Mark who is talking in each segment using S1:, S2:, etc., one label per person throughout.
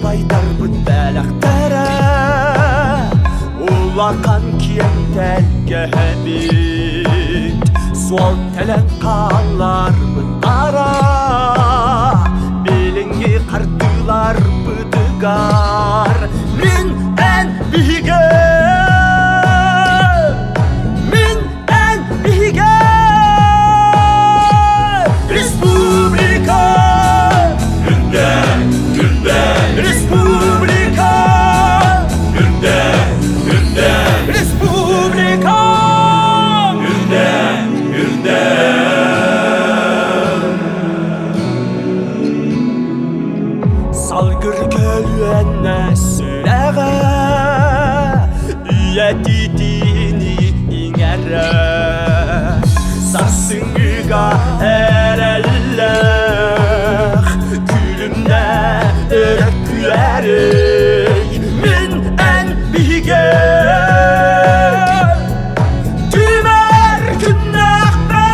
S1: Улайтарбыт бәләхтәрә Улакан киен тәлгәһә бит Суал тәлән қаларбыт ара Беліңге қартылар бұдығар Мен ән биге Мен ән биге Республика Günden, günden Respublika Günden, günden Respublika Günden, günden Salgır gölüenne süreğe Üyetidini inere Sarsıngıga ereller Örekleri min en bige Tümer günnahbe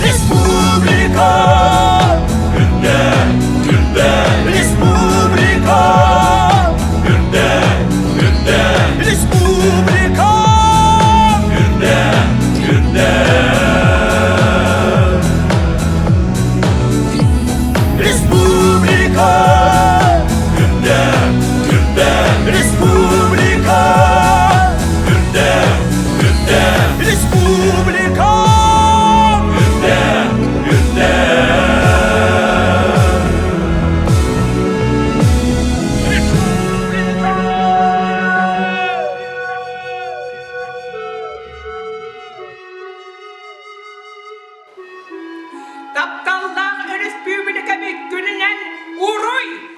S1: Respublika Günden, günden Respublika Günden, günden Respublika Günden, günden Respublika Günden, günden Respublika Günden, günden Respublika Günden,
S2: Taptallar Respublika Büyük Günü'nden uğruy.